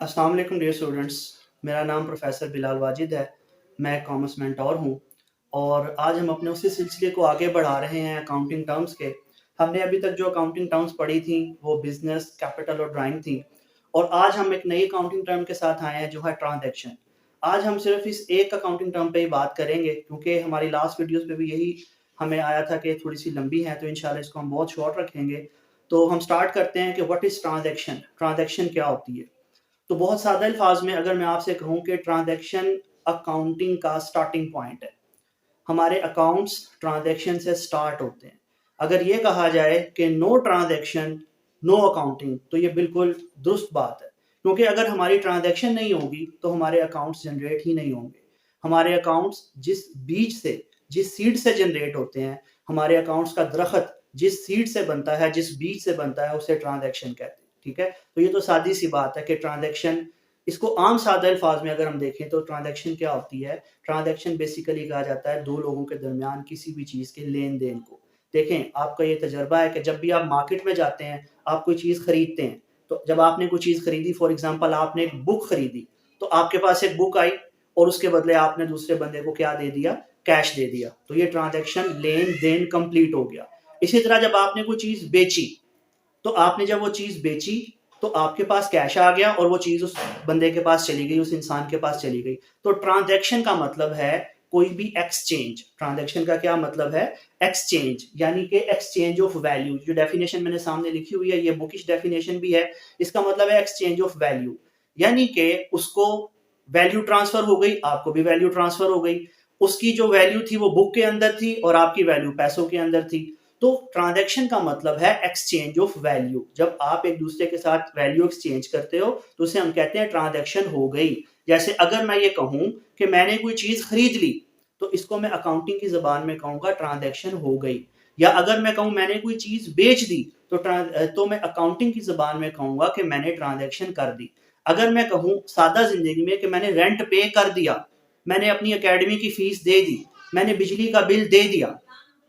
अस्सलाम वालेकुम dear students. मेरा नाम प्रोफेसर बिलाल वाजिद है। मैं कॉमर्स मेंटोर हूँ और आज हम अपने उसी सिलसिले को आगे बढ़ा रहे हैं अकाउंटिंग टर्म्स के। हमने अभी तक जो अकाउंटिंग टर्म्स पढ़ी थी वो बिजनेस, कैपिटल और ड्राइंग थी और आज हम एक नई अकाउंटिंग टर्म के साथ आए हैं जो है ट्रांजैक्शन। आज हम सिर्फ इस एक अकाउंटिंग टर्म पे ही बात करेंगे क्योंकि हमारी लास्ट वीडियोस पे भी यही हमें आया था कि थोड़ी सी लंबी है, तो इंशाल्लाह इसको हम बहुत शॉर्ट रखेंगे। तो हम स्टार्ट करते हैं कि व्हाट इज़ ट्रांजैक्शन, ट्रांजैक्शन क्या होती है। तो बहुत सादा अल्फाज में अगर मैं आपसे कहूँ कि ट्रांजैक्शन अकाउंटिंग का स्टार्टिंग पॉइंट है। हमारे अकाउंट्स ट्रांजैक्शन से स्टार्ट होते हैं। अगर ये कहा जाए कि नो ट्रांजैक्शन नो अकाउंटिंग, तो ये बिल्कुल दुरुस्त बात है, क्योंकि अगर हमारी ट्रांजैक्शन नहीं होगी तो हमारे अकाउंट्स जनरेट ही नहीं होंगे। हमारे अकाउंट्स जिस बीज से, जिस सीड से जनरेट होते हैं, हमारे अकाउंट्स का दरख्त जिस सीड से बनता है, जिस बीज से बनता है, उसे ट्रांजैक्शन कहते हैं। ठीक है, तो ये तो सादी सी बात है कि ट्रांजैक्शन, इसको आम सादा अल्फाज में अगर हम देखें तो ट्रांजैक्शन क्या होती है। ट्रांजैक्शन बेसिकली कहा जाता है दो लोगों के दरमियान किसी भी चीज़ के लेन देन को। देखें, आपका ये तजर्बा है कि जब भी आप मार्केट में जाते हैं, आप कोई चीज़ खरीदते हैं, तो जब आपने कोई चीज़ खरीदी, फॉर एग्जांपल आपने एक बुक खरीदी, तो आपके पास एक बुक आई और उसके बदले आपने दूसरे बंदे को क्या दे दिया, कैश दे दिया, तो ये ट्रांजैक्शन लेन देन कंप्लीट हो गया। इसी तरह जब आपने कोई चीज़ बेची, तो आपने जब वो चीज़ बेची तो आपके पास कैश आ गया और वो चीज़ उस बंदे के पास चली गई, उस इंसान के पास चली गई। तो ट्रांजैक्शन का मतलब है कोई भी एक्सचेंज। ट्रांजैक्शन का क्या मतलब है? एक्सचेंज, यानी कि एक्सचेंज ऑफ वैल्यू। जो डेफिनेशन मैंने सामने लिखी हुई है, ये बुकिश डेफिनेशन भी है। इसका मतलब है एक्सचेंज ऑफ वैल्यू, यानी कि उसको वैल्यू ट्रांसफर हो गई, आपको भी वैल्यू ट्रांसफर हो गई। उसकी जो वैल्यू थी वो बुक के अंदर थी और आपकी वैल्यू पैसों के अंदर थी। तो ट्रांजैक्शन का मतलब है एक्सचेंज ऑफ वैल्यू। जब आप एक दूसरे के साथ वैल्यू एक्सचेंज करते हो तो उसे हम कहते हैं ट्रांजैक्शन हो गई। जैसे अगर मैं ये कहूं कि मैंने कोई चीज खरीद ली, तो इसको मैं अकाउंटिंग की जबान में कहूंगा ट्रांजैक्शन हो गई। या अगर मैं कहूं मैंने कोई चीज बेच दी, तो मैं अकाउंटिंग की जबान में कहूंगा कि मैंने ट्रांजैक्शन कर दी। अगर मैं कहूं सादा जिंदगी में कि मैंने रेंट पे कर दिया, मैंने अपनी एकेडमी की फीस दे दी, मैंने बिजली का बिल दे दिया,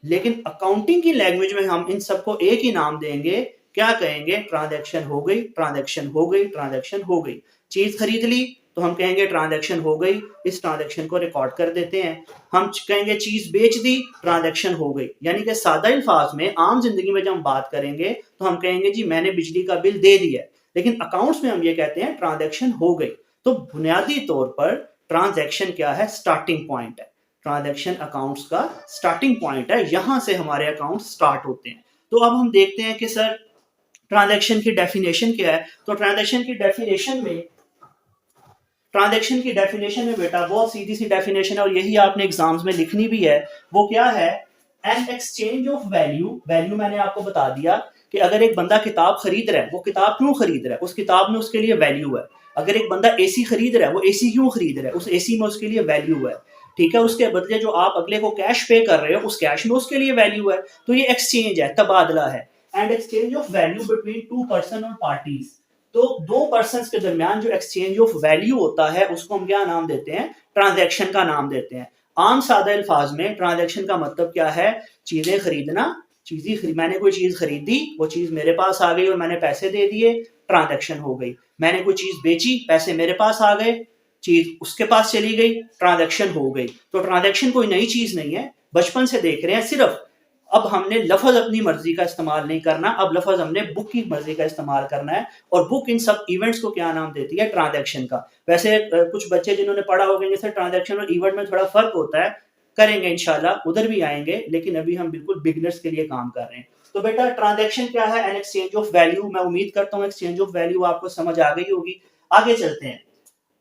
लेकिन अकाउंटिंग की लैंग्वेज में हम इन सबको एक ही नाम देंगे। क्या कहेंगे? ट्रांजैक्शन हो गई, ट्रांजैक्शन हो गई, ट्रांजैक्शन हो गई। चीज खरीद ली तो हम कहेंगे ट्रांजैक्शन हो गई, इस ट्रांजैक्शन को रिकॉर्ड कर देते हैं। हम कहेंगे चीज बेच दी, ट्रांजैक्शन हो गई। यानी कि सादा अल्फाज में आम जिंदगी में जब हम बात करेंगे तो हम कहेंगे जी मैंने बिजली का बिल दे दिया, लेकिन अकाउंट्स में हम ये कहते हैं ट्रांजैक्शन हो गई। तो बुनियादी तौर पर ट्रांजैक्शन क्या है? स्टार्टिंग पॉइंट है। ट्रांजैक्शन अकाउंट्स का स्टार्टिंग पॉइंट है, यहां से हमारे अकाउंट स्टार्ट होते हैं। तो अब हम देखते हैं कि सर ट्रांजैक्शन की डेफिनेशन क्या है। तो ट्रांजैक्शन की डेफिनेशन में बेटा बहुत सीधी सी डेफिनेशन है और यही आपने एग्जाम्स में लिखनी भी है। वो क्या है? An exchange of value. Value मैंने आपको बता दिया कि अगर एक बंदा किताब खरीद रहा है, वो किताब क्यों खरीद रहा है? उस किताब में उसके लिए वैल्यू है। अगर एक बंदा एसी खरीद रहा है, वो एसी क्यों खरीद रहा है? उस एसी में उसके लिए वैल्यू है। ठीक है, उसके बदले जो आप अगले को कैश पे कर रहे हो, उस कैश में उसके लिए वैल्यू है। तो ये एक्सचेंज है, तबादला है। And exchange of value between two person और पार्टीज। तो दो पर्सन के दरमियान जो एक्सचेंज ऑफ वैल्यू होता है उसको हम क्या नाम देते हैं? ट्रांजैक्शन का नाम देते हैं। आम सादा अल्फाज में ट्रांजैक्शन का मतलब क्या है? चीजें खरीदना। मैंने कोई चीज खरीदी, वो चीज मेरे पास आ गई और मैंने पैसे दे दिए, ट्रांजैक्शन हो गई। मैंने कोई चीज बेची, पैसे मेरे पास आ गए, चीज उसके पास चली गई, ट्रांजैक्शन हो गई। तो ट्रांजैक्शन कोई नई चीज नहीं है, बचपन से देख रहे हैं। सिर्फ अब हमने लफज अपनी मर्जी का इस्तेमाल नहीं करना, अब लफज हमने बुक की मर्जी का इस्तेमाल करना है। और बुक इन सब इवेंट्स को क्या नाम देती है? ट्रांजैक्शन का। वैसे कुछ बच्चे जिन्होंने पढ़ा होगा सर ट्रांजैक्शन और इवेंट में थोड़ा फर्क होता है, करेंगे इंशाल्लाह, उधर भी आएंगे, लेकिन अभी हम बिल्कुल बिगनर्स के लिए काम कर रहे हैं। तो बेटा ट्रांजैक्शन क्या है? An exchange of value. मैं उम्मीद करता हूँ एक्सचेंज ऑफ वैल्यू आपको समझ आ गई होगी। आगे चलते हैं।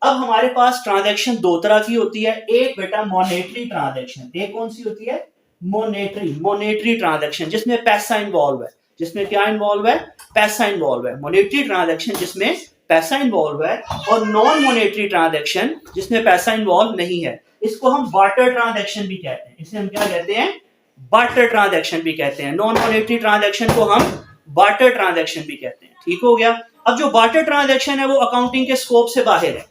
अब हमारे पास ट्रांजैक्शन दो तरह की होती है। एक बेटा मॉनेटरी ट्रांजैक्शन। एक कौन सी होती है? मॉनेटरी ट्रांजैक्शन, जिसमें पैसा इन्वॉल्व है। जिसमें क्या इन्वॉल्व है? पैसा इन्वॉल्व है। मॉनेटरी ट्रांजैक्शन जिसमें पैसा इन्वॉल्व है। और नॉन मॉनेटरी ट्रांजैक्शन जिसमें पैसा इन्वॉल्व नहीं है, इसको हम बार्टर ट्रांजैक्शन भी कहते हैं। इसे हम क्या कहते हैं? बार्टर ट्रांजैक्शन भी कहते हैं। नॉन मॉनेटरी ट्रांजैक्शन को हम बार्टर ट्रांजैक्शन भी कहते हैं। ठीक हो गया। अब जो बार्टर ट्रांजैक्शन है वो अकाउंटिंग के स्कोप से बाहर है।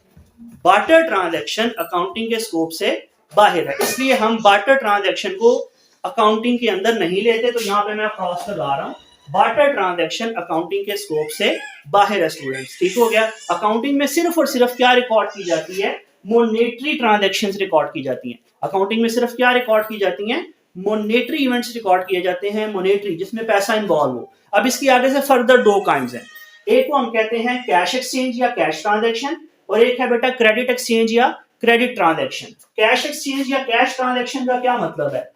बार्टर ट्रांजैक्शन अकाउंटिंग के स्कोप से बाहर है, इसलिए हम बार्टर ट्रांजैक्शन को अकाउंटिंग के अंदर नहीं लेते। तो यहाँ पे मैं क्रॉस कर ला रहा हूँ। बार्टर ट्रांजैक्शन अकाउंटिंग के स्कोप से बाहर है स्टूडेंट्स, ठीक हो गया। अकाउंटिंग में सिर्फ और सिर्फ क्या रिकॉर्ड की जाती है, मोनेटरी ट्रांजैक्शंस रिकॉर्ड की जाती हैं। अकाउंटिंग में सिर्फ क्या रिकॉर्ड की जाती हैं, मोनेटरी इवेंट्स रिकॉर्ड किए जाते हैं, मोनेटरी जिसमें पैसा इन्वॉल्व हो। अब इसकी आगे से फर्दर दो काइंड्स हैं, एक को हम कहते हैं कैश एक्सचेंज या कैश ट्रांजैक्शन, और एक है बेटा क्रेडिट एक्सचेंज या क्रेडिट ट्रांजैक्शन। कैश एक्सचेंज या कैश ट्रांजैक्शन का क्या मतलब है,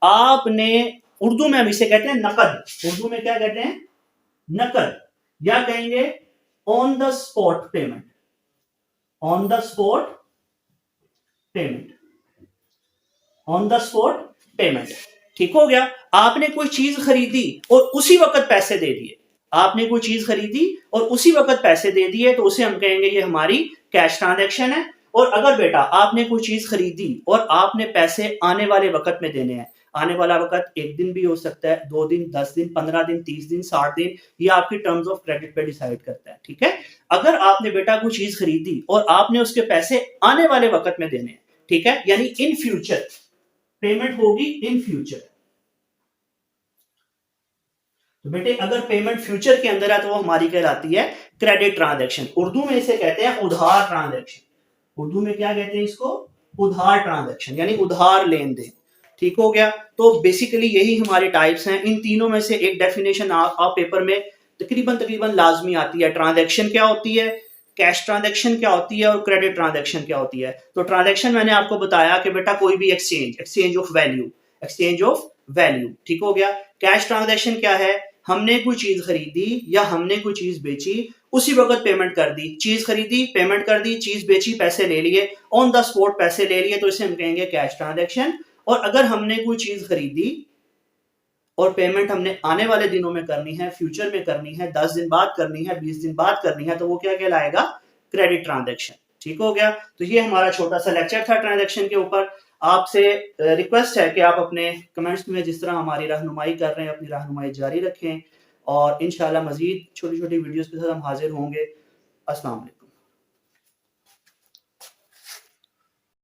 आपने उर्दू में हम इसे कहते हैं नकद, उर्दू में क्या कहते हैं, नकद, या कहेंगे on the spot payment, on the spot payment, on the spot payment, ठीक हो गया। आपने कोई चीज खरीदी और उसी वक्त पैसे दे दिए, आपने कोई चीज खरीदी और उसी वक्त पैसे दे दिए, तो उसे हम कहेंगे ये हमारी कैश ट्रांजैक्शन है। और अगर बेटा आपने कोई चीज खरीदी और आपने पैसे आने वाले वक्त में देने हैं, आने वाला वक्त एक दिन भी हो सकता है, 2 दिन, 10 दिन, 15 दिन, 30 दिन, 60 दिन, ये आपकी टर्म्स ऑफ क्रेडिट पे डिसाइड करता है, ठीक है। अगर आपने बेटा कोई चीज खरीदी और आपने उसके पैसे आने वाले वक्त में देने हैं, ठीक है, यानी इन फ्यूचर पेमेंट होगी, इन फ्यूचर। तो बेटे अगर पेमेंट फ्यूचर के अंदर है तो वो हमारी कहलाती है क्रेडिट ट्रांजैक्शन। उर्दू में इसे कहते हैं उधार ट्रांजैक्शन, उर्दू में क्या कहते हैं इसको, उधार ट्रांजैक्शन, यानी उधार लेन देन, ठीक हो गया। तो बेसिकली यही हमारे टाइप्स हैं। इन तीनों में से एक डेफिनेशन आप पेपर में तकरीबन लाजमी आती है। ट्रांजैक्शन क्या होती है, कैश ट्रांजैक्शन क्या होती है, और क्रेडिट ट्रांजैक्शन क्या होती है। तो ट्रांजैक्शन मैंने आपको बताया कि बेटा कोई भी exchange of value, exchange of value, ठीक हो गया। कैश ट्रांजैक्शन क्या है, हमने कोई चीज खरीदी या हमने कोई चीज बेची, उसी वक्त पेमेंट कर दी, चीज खरीदी पेमेंट कर दी, चीज बेची पैसे ले लिए, ऑन द स्पॉट पैसे ले लिए, तो इसे हम कहेंगे कैश ट्रांजैक्शन। और अगर हमने कोई चीज खरीदी और पेमेंट हमने आने वाले दिनों में करनी है, फ्यूचर में करनी है, 10 दिन बाद करनी है, 20 दिन बाद करनी है, तो वो क्या कहलाएगा, क्रेडिट ट्रांजैक्शन, ठीक हो गया। तो ये हमारा छोटा सा लेक्चर था ट्रांजैक्शन के ऊपर। आपसे रिक्वेस्ट है कि आप अपने कमेंट्स में जिस तरह हमारी रहनुमाई कर रहे हैं, अपनी रहनुमाई जारी रखें, और इंशाल्लाह मजीद छोटी छोटी वीडियोस के साथ हम हाजिर होंगे। अस्सलाम वालेकुम।